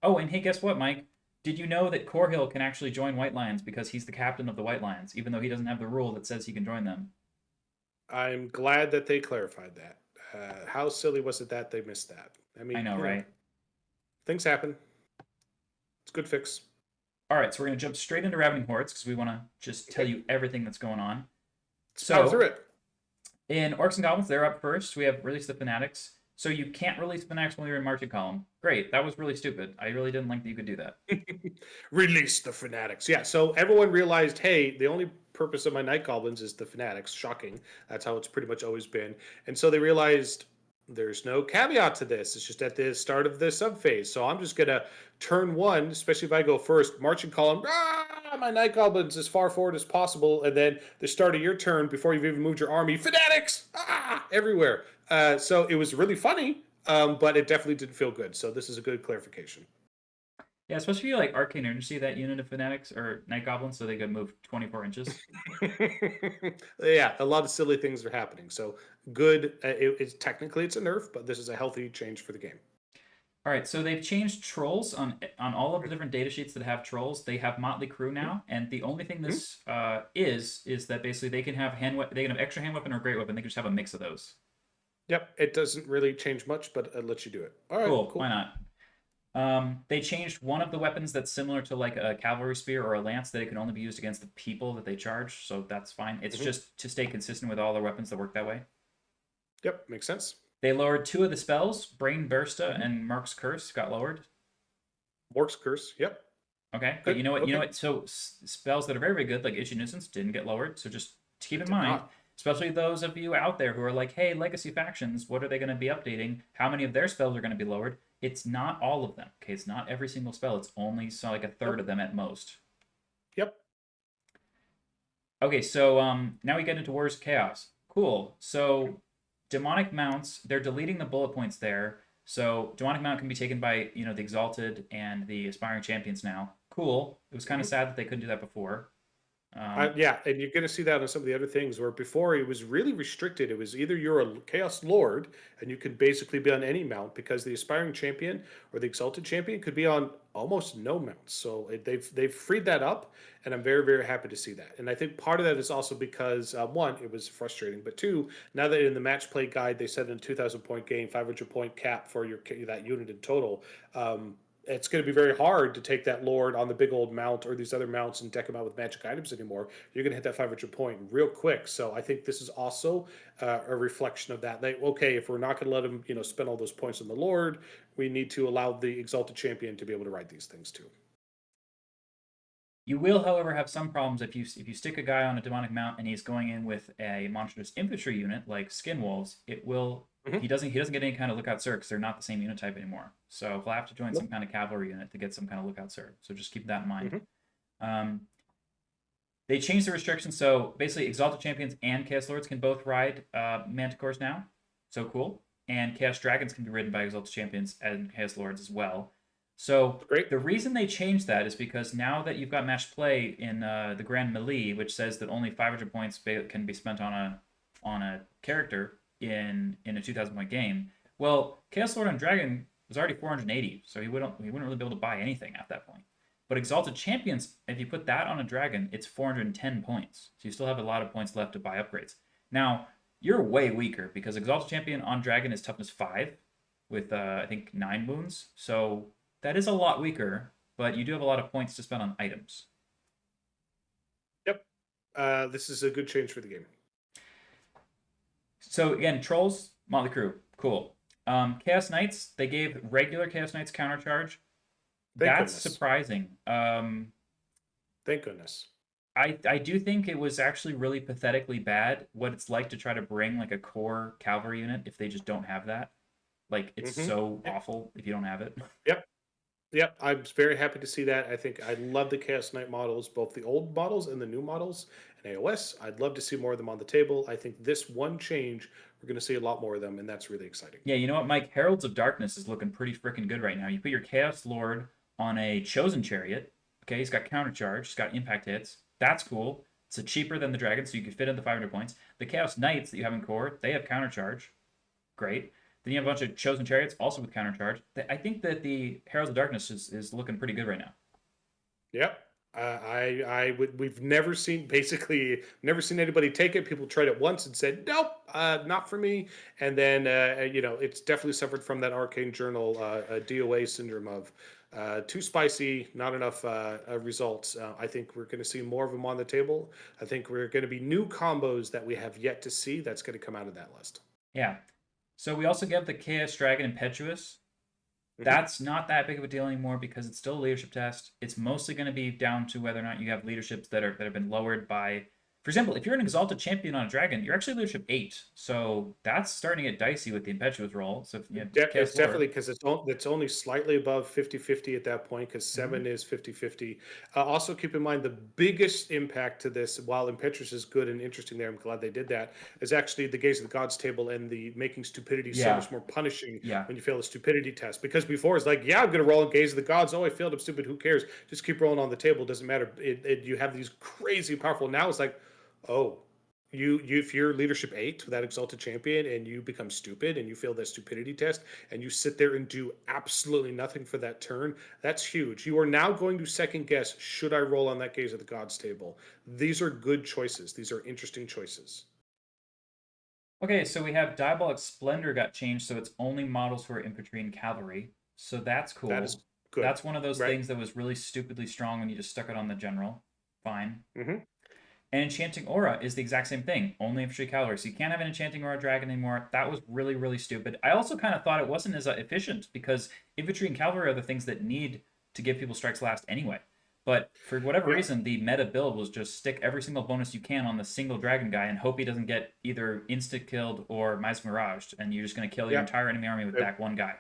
Oh, and hey, guess what, Mike? Did you know that Corhill can actually join White Lions because he's the captain of the White Lions, even though he doesn't have the rule that says he can join them? I'm glad that they clarified that. How silly was it that they missed that? I mean, I know, right? Things happen. It's a good fix. All right, so we're going to jump straight into Ravening Hordes because we want to just tell you everything that's going on. Let's power through it. In Orcs and Goblins, they're up first. We have Release the Fanatics. So you can't release fanatics when you're in marching column. Great, that was really stupid. I really didn't like that you could do that. Release the fanatics. Yeah, so everyone realized, hey, the only purpose of my night goblins is the fanatics. Shocking. That's how it's pretty much always been. And so they realized there's no caveat to this. It's just at the start of the sub phase. So I'm just gonna turn one, especially if I go first, marching column. My night goblins as far forward as possible, and then the start of your turn before you've even moved your army, fanatics everywhere. So it was really funny, but it definitely didn't feel good. So this is a good clarification. Yeah, especially if you like Arcane Journal, that unit of fanatics or night goblins, so they could move 24 inches. Yeah, a lot of silly things are happening. So good. It's technically it's a nerf, but this is a healthy change for the game. All right, so they've changed trolls on all of the different data sheets that have trolls. They have Motley Crew now, and the only thing Mhm. this is that basically they can have they can have extra hand weapon or great weapon. They can just have a mix of those. Yep, it doesn't really change much, but it lets you do it. All right, Cool, why cool. not? They changed one of the weapons that's similar to like a cavalry spear or a lance that it can only be used against the people that they charge, so that's fine. It's Hmm. just to stay consistent with all their weapons that work that way. Yep, makes sense. They lowered two of the spells, Brain Bursta Hmm. and Mark's Curse got lowered. Mork's curse. Yep, Okay, but good. you know Okay, what? So spells that are very, very good, like Issue Nuisance, didn't get lowered. So just keep it in did mind, not. especially those of you out there who are like, "Hey, Legacy factions, what are they going to be updating? How many of their spells are going to be lowered?" It's not all of them. Okay, it's not every single spell. It's only so like a third Yep, of them at most. yep. Okay, so now we get into Wars of Chaos. Cool. So demonic mounts, they're deleting the bullet points there. So demonic mount can be taken by the exalted and the aspiring champions now. Cool. It was kind of Mhm. sad that they couldn't do that before. Yeah, and you're going to see that on some of the other things where before it was really restricted. It was either you're a Chaos Lord and you could basically be on any mount because the aspiring champion or the exalted champion could be on almost no mounts. So they've freed that up, and I'm very very happy to see that. And I think part of that is also because one, it was frustrating, but two, now that in the match play guide they said in a 2,000 point game, 500 point cap for your that unit in total. It's going to be very hard to take that lord on the big old mount or these other mounts and deck them out with magic items anymore. You're going to hit that 500 point real quick. So I think this is also a reflection of that. Like, okay, if we're not going to let them, spend all those points on the lord, we need to allow the exalted champion to be able to ride these things too. You will, however, have some problems if you stick a guy on a demonic mount and he's going in with a monstrous infantry unit like skin wolves. It will Hmm. he doesn't get any kind of lookout sir because they're not the same unit type anymore. So he'll have to join some Nope. kind of cavalry unit to get some kind of lookout sir. So just keep that in mind. Hmm. Um, they changed the restrictions, so basically Exalted Champions and Chaos Lords can both ride Manticores now. So cool. And Chaos Dragons can be ridden by Exalted Champions and Chaos Lords as well. So Great. the reason they changed that is because now that you've got matched play in the Grand Melee, which says that only 500 points can be spent on a character in a 2,000 point game. Well, Chaos Lord on Dragon was already 480, so he wouldn't really be able to buy anything at that point. But Exalted Champions, if you put that on a dragon, it's 410 points. So you still have a lot of points left to buy upgrades. Now, you're way weaker because Exalted Champion on dragon is toughness 5 with, I think, 9 wounds. So that is a lot weaker, but you do have a lot of points to spend on items. Yep. This is a good change for the game. So again, Trolls, Motley Crew, cool. Chaos Knights, they gave regular Chaos Knights counter charge. Thank That's goodness. surprising. Thank goodness. I do think it was actually really pathetically bad what it's like to try to bring like a core cavalry unit if they just don't have that. Like it's Hmm. so awful if you don't have it. Yep. Yep, I'm very happy to see that. I think I love the Chaos Knight models, both the old models and the new models in AOS. I'd love to see more of them on the table. I think this one change, we're going to see a lot more of them, and that's really exciting. Yeah, you know what, Mike? Heralds of Darkness is looking pretty freaking good right now. You put your Chaos Lord on a Chosen Chariot. Okay, he's got counter charge, he's got impact hits. That's cool. It's a cheaper than the Dragon, so you can fit in the 500 points. The Chaos Knights that you have in core, they have counter charge. Great. Then you have a bunch of Chosen Chariots also with counter charge. I think that the Heralds of Darkness is looking pretty good right now. Yep. We've never seen, basically, never seen anybody take it. People tried it once and said, nope, not for me. And then, it's definitely suffered from that Arcane Journal DOA syndrome of too spicy, not enough results. I think we're going to see more of them on the table. I think we're going to be new combos that we have yet to see that's going to come out of that list. Yeah. So we also get the Chaos Dragon Impetuous. Mhm. That's not that big of a deal anymore because it's still a leadership test. It's mostly going to be down to whether or not you have leaderships that have been lowered by, for example, if you're an exalted champion on a dragon, you're actually leadership 8. So that's starting to get dicey with the impetuous roll. So if you have It's Chaos definitely Lord. because it's only slightly above 50-50 at that point because Mm-hmm. 7 is 50-50. Also, keep in mind the biggest impact to this, while Impetuous is good and interesting there, I'm glad they did that, is actually the Gaze of the Gods table and the making stupidity so Yeah. much more punishing Yeah. when you fail a stupidity test. Because before it's like, yeah, I'm going to roll on Gaze of the Gods. Oh, I failed. I'm stupid. Who cares? Just keep rolling on the table. Doesn't matter. You have these crazy powerful. Now it's like, oh, you if you're leadership 8 with that exalted champion and you become stupid and you fail that stupidity test and you sit there and do absolutely nothing for that turn, that's huge. You are now going to second guess, should I roll on that Gaze of the Gods table? These are good choices. These are interesting choices. Okay, so we have Diabolic Splendor got changed, so it's only models for infantry and cavalry. So that's That is cool. good, That's one of those right? things that was really stupidly strong when you just stuck it on the general. Fine. Hmm. And Enchanting Aura is the exact same thing, only infantry cavalry. So you can't have an Enchanting Aura dragon anymore. That was really, really stupid. I also kind of thought it wasn't as efficient because infantry and cavalry are the things that need to give people strikes last anyway. But for whatever Yeah. reason, the meta build was just stick every single bonus you can on the single dragon guy and hope he doesn't get either insta killed or Mice Miraged, and you're just going to kill your Yeah. entire enemy army with that one guy.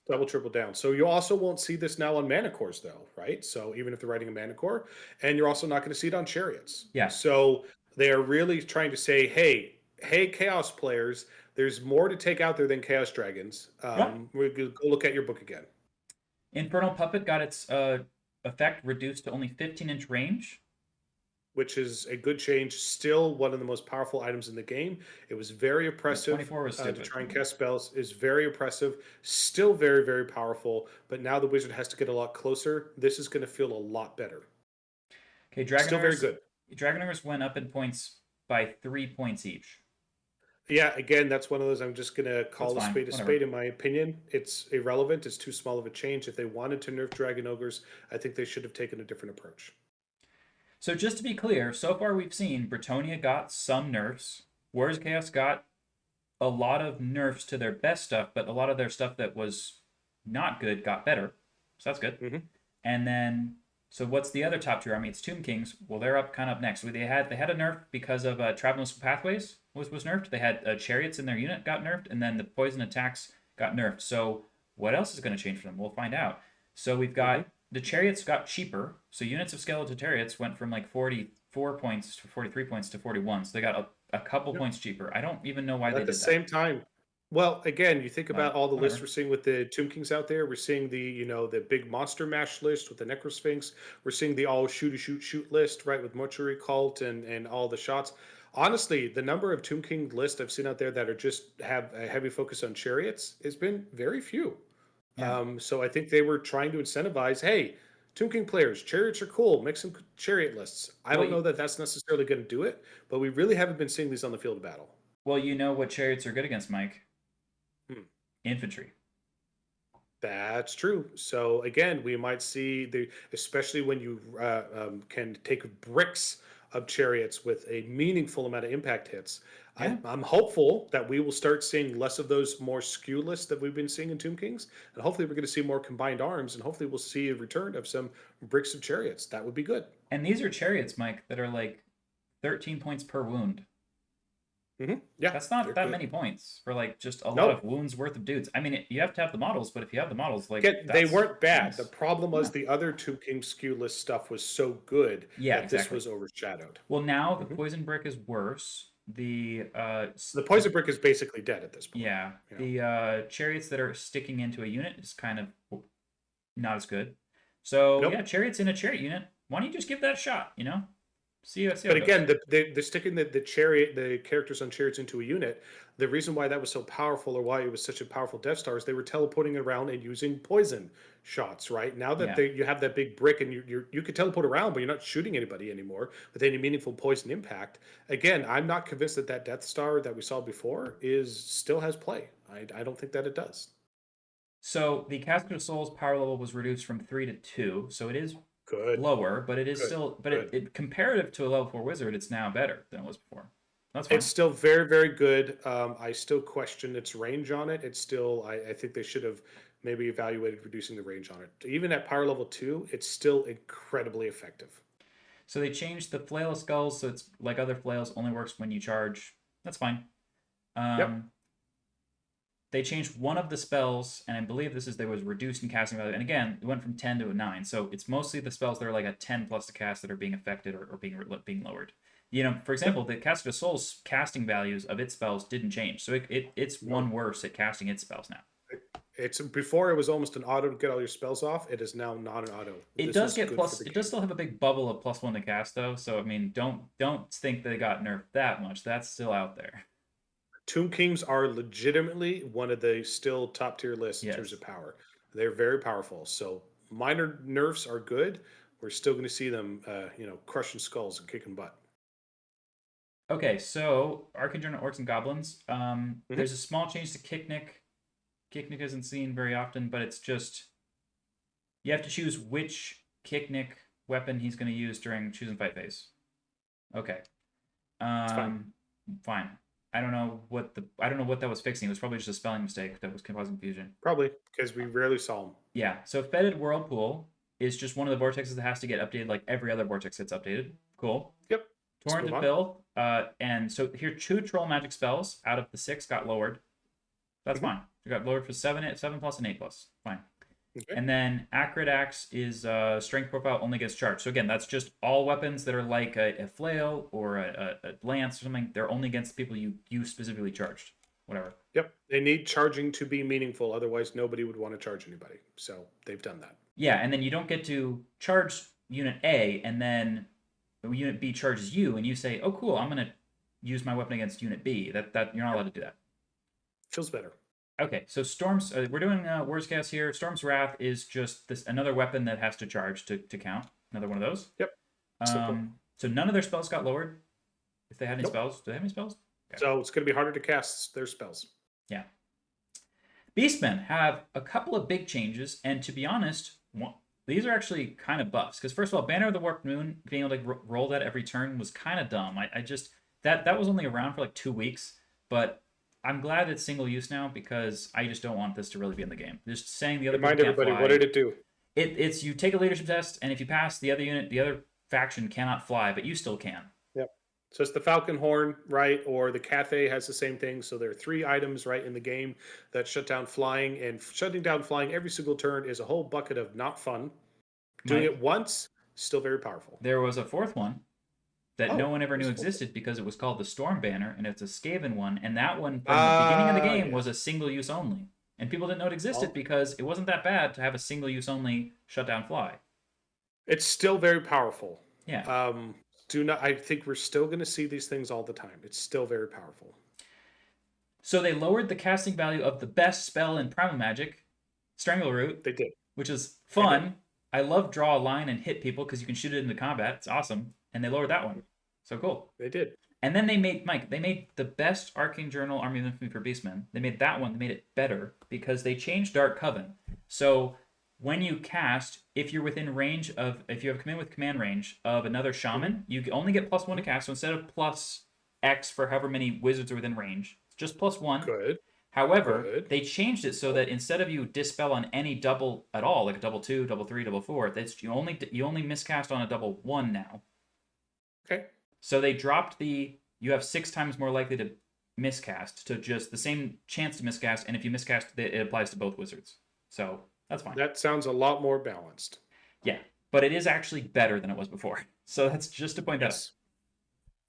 Double triple down. So you also won't see this now on mana cores though, right? So even if they're writing a mana core, and you're also not going to see it on chariots. Yeah. So they are really trying to say, hey, chaos players, there's more to take out there than chaos dragons. Yeah. We're gonna go look at your book again, Infernal Puppet got its effect reduced to only 15-inch range. which is a good change. Still one of the most powerful items in the game. It was very Yeah, oppressive 24 was to stupid. try and cast spells. Is very oppressive. Still very very powerful. But now the wizard has to get a lot closer. This is going to feel a lot better. Okay, Still very Dragoners. good. Dragoners went up in points by 3 points each. Yeah, again, that's one of those I'm just gonna That's call fine. a Whatever. spade, in my opinion. It's irrelevant. It's too small of a change. If they wanted to nerf Dragon Ogres, I think they should have taken a different approach. So just to be clear, so far we've seen Brettonia got some nerfs. Warriors of Chaos got a lot of nerfs to their best stuff, but a lot of their stuff that was not good got better. So that's good. Hmm. And then, so what's the other top tier army? It's Tomb Kings. Well, they're up kind of up next. They had a nerf because of Travelers Pathways was nerfed. They had chariots in their unit got nerfed, and then the poison attacks got nerfed. So what else is going to change for them? We'll find out. So we've Hmm. got the chariots got cheaper. So units of skeletal chariots went from like 44 points to 43 points to 41. So they got a couple Yep. points cheaper. I don't even know why But they at the did that, same time, well, again, you think but about all the lists whatever. we're seeing with the Tomb Kings out there. We're seeing the, the big monster mash list with the Necrosphinx. We're seeing the all shoot list, right, with Mortuary Cult and all the shots. Honestly, the number of Tomb King lists I've seen out there that are just have a heavy focus on chariots has been very few. Yeah. So I think they were trying to incentivize, hey, Tomb King players, chariots are cool. Make some chariot lists. I Well, don't know that that's necessarily going to do it, but we really haven't been seeing these on the field of battle. you know what chariots are good against, Mike? Hmm. Infantry. That's true. So again, we might see especially when you can take bricks of chariots with a meaningful amount of impact hits. Yeah. I'm hopeful that we will start seeing less of those more skew lists that we've been seeing in Tomb Kings, and hopefully we're going to see more combined arms, and hopefully we'll see a return of some bricks of chariots. That would be good. And these are chariots, Mike, that are like 13 points per wound. Yeah, That's not they're that good. many points for like just a lot of No, wounds worth of dudes. I mean, you have to have the models, but if you have the models, like again, they that's weren't bad. The nice. problem Yeah. was the other Tomb King skew list stuff was so good Yeah, that this exactly. was overshadowed. Well, now the Mhm. poison brick is worse. The poison brick is basically dead at this point. Yeah, Yeah. the chariots that are sticking into a unit is kind of not as good. So yeah, Nope. chariots in a chariot unit. Why don't you just give that a shot? See how But it goes. again, they're sticking the characters on chariots into a unit. The reason why that was so powerful, or why it was such a powerful Death Star, is they were teleporting around and using poison shots. Right now that Yeah. you have that big brick and you could teleport around, but you're not shooting anybody anymore with any meaningful poison impact. Again, I'm not convinced that that Death Star that we saw before is still has play. I don't think that it does. So the Casket of Souls power level was reduced from 3 to 2, so it is Good, lower, but it is good, still, but good. it comparative to a level 4 wizard, it's now better than it was before. That's fine. It's still very, very good. I still question its range on it. It's still, I think they should have maybe evaluated reducing the range on it. Even at power level 2, it's still incredibly effective. So they changed the flail of skulls, so it's like other flails, only works when you charge. That's fine. Yep. They changed one of the spells, and I believe this is there was reduced in casting value. And again, it went from 10 to a 9. So it's mostly the spells that are like a 10 plus to cast that are being affected or being lowered. For example, Yep. the Caster of Souls casting values of its spells didn't change. So it's No. one worse at casting its spells now. It's before it was almost an auto to get all your spells off. It is now not an auto. It This does is get good for plus. the It does game. still have a big bubble of +1 to cast though. So I mean, don't think they got nerfed that much. That's still out there. Tomb Kings are legitimately one of the still top tier lists in terms Yes. of power. They're very powerful. So minor nerfs are good. We're still going to see them, crushing skulls and kicking butt. Okay, so Arcane Journal, Orcs and Goblins. Mhm. There's a small change to Kicknick. Kicknick isn't seen very often, but it's just you have to choose which Kicknick weapon he's going to use during choose and fight phase. Okay. It's fine. Fine. I don't know what that was fixing. It was probably just a spelling mistake that was causing confusion. Probably because we rarely saw them. Yeah. So Fetid Whirlpool is just one of the vortexes that has to get updated like every other vortex that's updated. Cool. Yep. Let's move Torrented on. Filth. And so here 2 troll magic spells out of the 6 got lowered. That's Mhm. fine. It got lowered for 7 plus and 8 plus. Fine. Okay. And then Acrid Axe is strength profile only gets charged. So again, that's just all weapons that are like a flail or a lance or something. They're only against the people you specifically charged. Whatever. Yep. They need charging to be meaningful. Otherwise, nobody would want to charge anybody. So they've done that. Yeah, and then you don't get to charge unit A and then unit B charges you and you say, "Oh, cool, I'm gonna use my weapon against unit B." That you're not Yep. allowed to do that. Feels better. Okay, so Storm's. We're doing Words Cast here. Storm's Wrath is just this another weapon that has to charge to count. Another one of those. Yep. Simple. So none of their spells got lowered. If they had any Nope. spells, do they have any spells? Okay. So it's going to be harder to cast their spells. Yeah. Beastmen have a couple of big changes, and to be honest, these are actually kind of buffs. Because first of all, Banner of the Warped Moon being able to roll that every turn was kind of dumb. I just that was only around for like 2 weeks, but I'm glad it's single use now because I just don't want this to really be in the game. Just saying the other Remind people can't everybody, fly. what did it do? It's you take a leadership test, and if you pass, the other faction cannot fly, but you still can. Yep. So it's the Falcon Horn, right? Or the Cathay has the same thing. So there are 3 items, right, in the game that shut down flying. And shutting down flying every single turn is a whole bucket of not fun. Doing Mike, it once, still very powerful. there was a 4th one that no Oh, one ever knew there's a fourth existed because it was called the Storm Banner, and it's a Skaven one, and that one from the beginning of the Ah, game yeah. was a single use only. And people didn't know it existed Well, because it wasn't that bad to have a single use only shutdown fly. it's still very powerful. Yeah. Um, do not. I think we're still going to see these things all the time. It's still very powerful. So they lowered the casting value of the best spell in Primal Magic, Strangleroot, They did. which is They did. fun. I love draw a line and hit people because you can shoot it into combat. It's awesome. And they lowered that one. So cool. They did. And then they made the best Arcane Journal Army of Infamy for Beastmen. They made that one, they made it better because they changed Dark Coven. So when you cast, if you have come in with command range of another shaman, you only get +1 to cast. So instead of plus X for however many wizards are within range, it's just +1. Good. However, Good. they changed it so that instead of you dispel on any double at all, like a double 2, double 3, double 4, that's you only miscast on a double 1 now. Okay. So they dropped you have 6 times more likely to miscast to just the same chance to miscast, and if you miscast, it applies to both wizards. So that's fine. That sounds a lot more balanced. Yeah, but it is actually better than it was before. So that's just to point that out. Yes.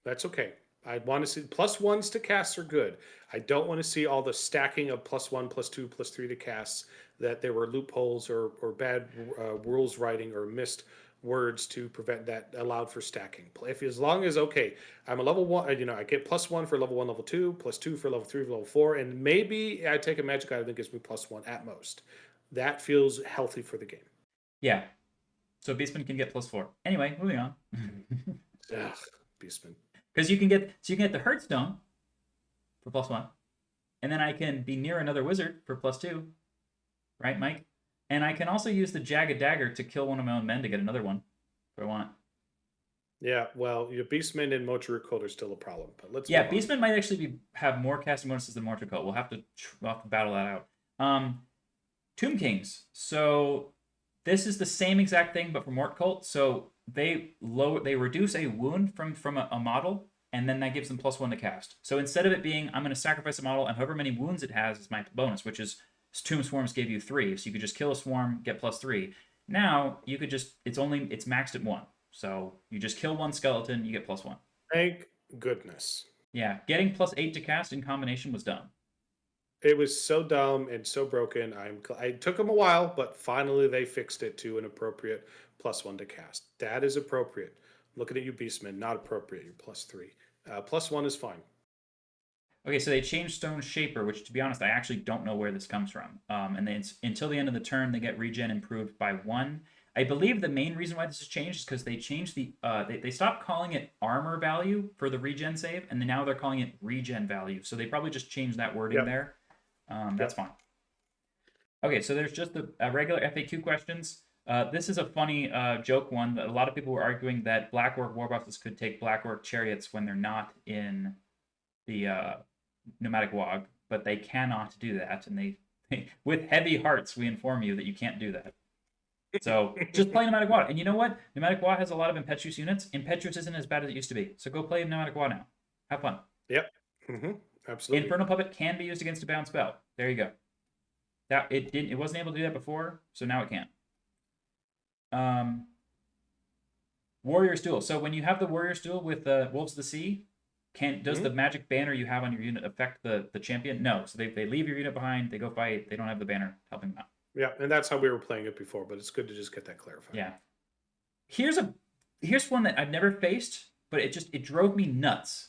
That's okay. I want to see +1s to casts are good. I don't want to see all the stacking of +1, +2, +3 to casts that there were loopholes or bad rules writing or missed words to prevent that allowed for stacking. If as long as okay, I'm a level 1, I get +1 for level 1, level 2, +2 for level 3, level 4, and maybe I take a magic item that gives me +1 at most. That feels healthy for the game. Yeah. So Beastman can get +4. Anyway, moving on. Ugh, Beastman. Because you can get the Heartstone for +1, and then I can be near another wizard for +2, right, Mike? And I can also use the Jagged Dagger to kill one of my own men to get another one if I want. Yeah, well, your Beastmen and Motor Code are still a problem, but let's Yeah, move on. Beastmen might actually have more casting bonuses than Mortar Cult. We'll have to battle that out. Tomb Kings. So this is the same exact thing, but for Mort Cult. So they reduce a wound from a model, and then that gives them +1 to cast. So instead of it being I'm going to sacrifice a model and however many wounds it has is my bonus, which is Tomb Swarms gave you 3, so you could just kill a swarm, get +3. Now you could just it's maxed at 1, so you just kill one skeleton, you get +1. Thank goodness. Yeah, getting +8 to cast in combination was dumb. It was so dumb and so broken. It took them a while, but finally they fixed it to an appropriate +1 to cast. That is appropriate. Looking at you, Beastman, not appropriate. You're +3. +1 is fine. Okay, so they changed Stone Shaper, which, to be honest, I actually don't know where this comes from. And then until the end of the turn, they get regen improved by 1. I believe the main reason why this has changed is because they changed they stopped calling it armor value for the regen save, and then now they're calling it regen value. So they probably just changed that wording there. That's fine. Okay, so there's just the regular FAQ questions. This is a funny joke one. That a lot of people were arguing that Black Orc Warbosses could take Black Orc Chariots when they're not in the Pneumatic Wog, but they cannot do that. And they with heavy hearts, we inform you that you can't do that. So just play Pneumatic Wad. And you know what? Pneumatic Wad has a lot of Impetuous units. Impetuous isn't as bad as it used to be. So go play Pneumatic Wad now. Have fun. Yep. Absolutely. Infernal Puppet can be used against a bound spell. There you go. It wasn't able to do that before, so now it can. Warrior's Duel. So when you have the Warrior's Duel with Wolves of the Sea, does the magic banner you have on your unit affect the champion? No. So they leave your unit behind, they go fight, they don't have the banner helping them out. Yeah, and that's how we were playing it before, but it's good to just get that clarified. Yeah. Here's one that I've never faced, but it drove me nuts.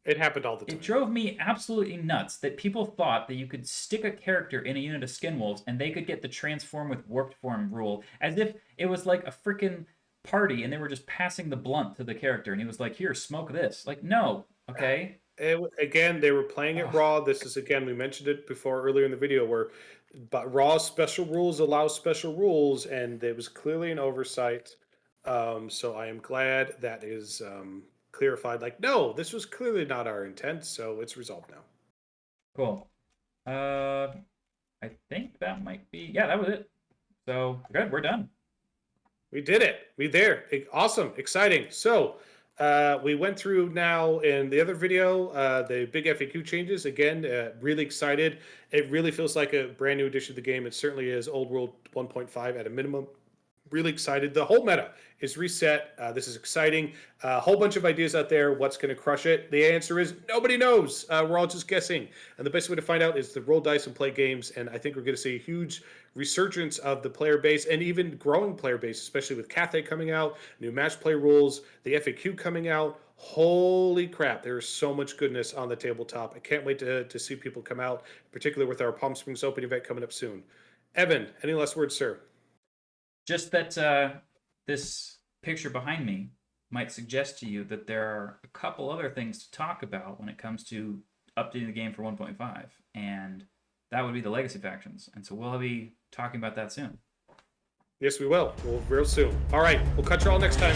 It happened all the time. It drove me absolutely nuts that people thought that you could stick a character in a unit of Skinwolves and they could get the transform with warped form rule, as if it was like a freaking party and they were just passing the blunt to the character and he was like, here, smoke this. Like, no, okay? Again, they were playing it raw. This is, again, we mentioned it before earlier in the video where raw special rules allow special rules, and it was clearly an oversight. So I am glad that is clarified. Like, no, this was clearly not our intent, so it's resolved now. Cool. I think that might be, yeah, that was it. So good, we're done. We did it. We there. Awesome. Exciting. So we went through now in the other video the big FAQ changes. Again, really excited. It really feels like a brand new edition of the game. It certainly is Old World 1.5 at a minimum. Really excited. The whole meta is reset. This is exciting. A whole bunch of ideas out there. What's going to crush it? The answer is nobody knows. We're all just guessing. And the best way to find out is to roll dice and play games. And I think we're going to see a huge resurgence of the player base and even growing player base, especially with Cathay coming out, new match play rules, the FAQ coming out. Holy crap, there is so much goodness on the tabletop. I can't wait to see people come out, particularly with our Palm Springs Open event coming up soon. Evan, any last words, sir? Just that this picture behind me might suggest to you that there are a couple other things to talk about when it comes to updating the game for 1.5, and that would be the legacy factions. And so we'll be talking about that soon. Yes, we will. Real soon. All right, we'll catch you all next time.